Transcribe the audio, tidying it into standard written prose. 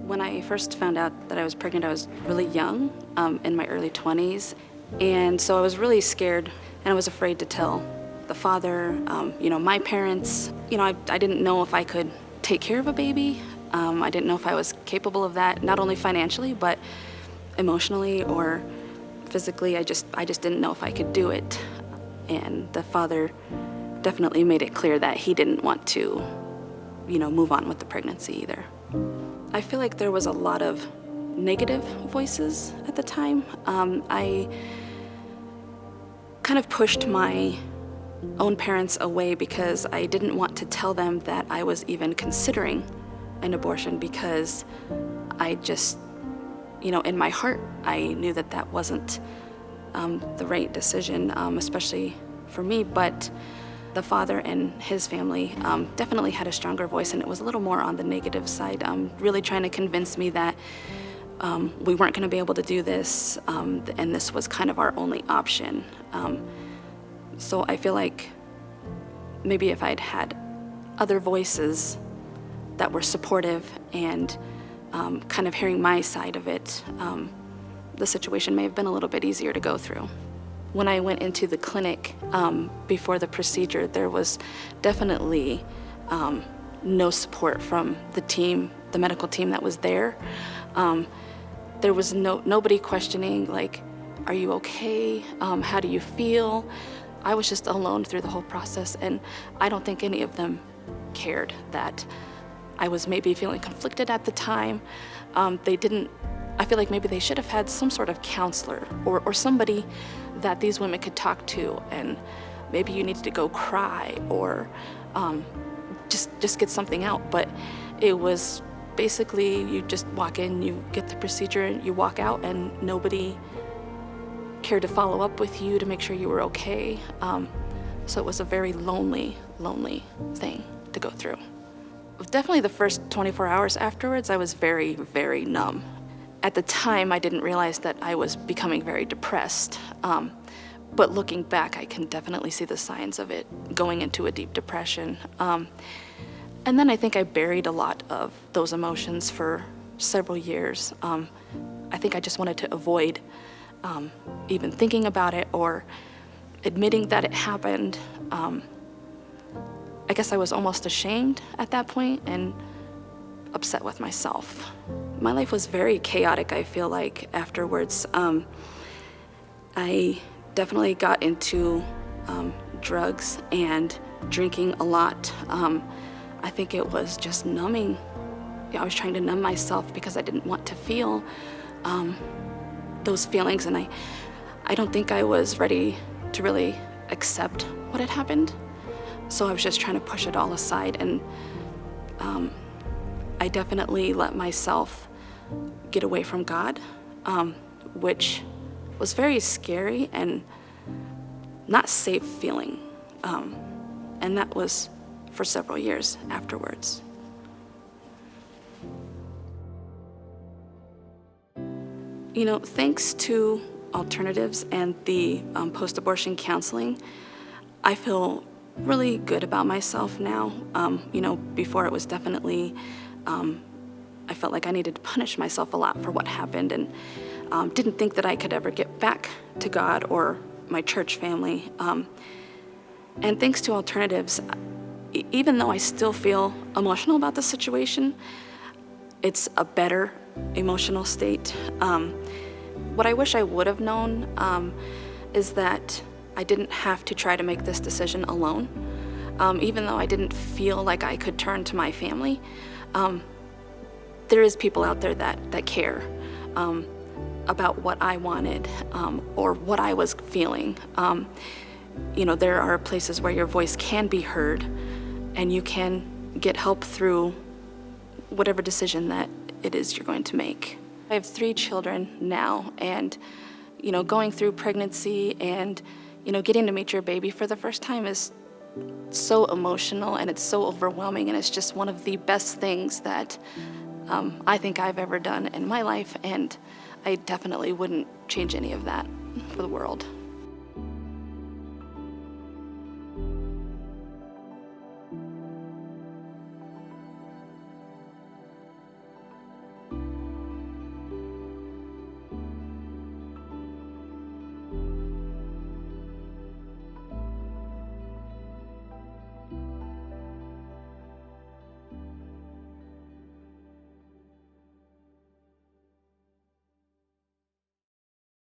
When I first found out that I was pregnant, I was really young, in my early 20s. And so I was really scared and I was afraid to tell the father, my parents. I didn't know if I could take care of a baby. I didn't know if I was capable of that, not only financially, but emotionally or physically. I just didn't know if I could do it. And the father definitely made it clear that he didn't want to, move on with the pregnancy either. I feel like there was a lot of negative voices at the time. I kind of pushed my own parents away because I didn't want to tell them that I was even considering an abortion, because I just, in my heart, I knew that that wasn't the right decision, especially for me. But the father and his family definitely had a stronger voice, and it was a little more on the negative side, really trying to convince me that we weren't going to be able to do this, and this was kind of our only option. So I feel like maybe if I'd had other voices that were supportive and kind of hearing my side of it, the situation may have been a little bit easier to go through. When I went into the clinic before the procedure, there was definitely no support from the team, the medical team that was there. There was nobody questioning, like, are you okay? How do you feel? I was just alone through the whole process, and I don't think any of them cared that I was maybe feeling conflicted at the time. I feel like maybe they should have had some sort of counselor or somebody that these women could talk to, and maybe you needed to go cry or just get something out. But it was basically you just walk in, you get the procedure, and you walk out, and nobody cared to follow up with you to make sure you were okay. So it was a very lonely thing to go through. Definitely the first 24 hours afterwards, I was very, very numb. At the time, I didn't realize that I was becoming very depressed. But looking back, I can definitely see the signs of it going into a deep depression. And then I think I buried a lot of those emotions for several years. I think I just wanted to avoid even thinking about it or admitting that it happened. I guess I was almost ashamed at that point and upset with myself. My life was very chaotic, I feel like, afterwards. I definitely got into drugs and drinking a lot. I think it was just numbing. I was trying to numb myself because I didn't want to feel those feelings, and I don't think I was ready to really accept what had happened. So I was just trying to push it all aside, and I definitely let myself get away from God, which was very scary and not safe feeling. And that was for several years afterwards. Thanks to alternatives and the post-abortion counseling, I feel really good about myself now. Before it was definitely, I felt like I needed to punish myself a lot for what happened, and didn't think that I could ever get back to God or my church family. And thanks to alternatives, even though I still feel emotional about the situation, it's a better emotional state. What I wish I would have known is that I didn't have to try to make this decision alone. Even though I didn't feel like I could turn to my family, there is people out there that care about what I wanted or what I was feeling. There are places where your voice can be heard, and you can get help through whatever decision that it is you're going to make. I have 3 children now, and going through pregnancy and getting to meet your baby for the first time is so emotional, and it's so overwhelming, and it's just one of the best things that I think I've ever done in my life, and I definitely wouldn't change any of that for the world.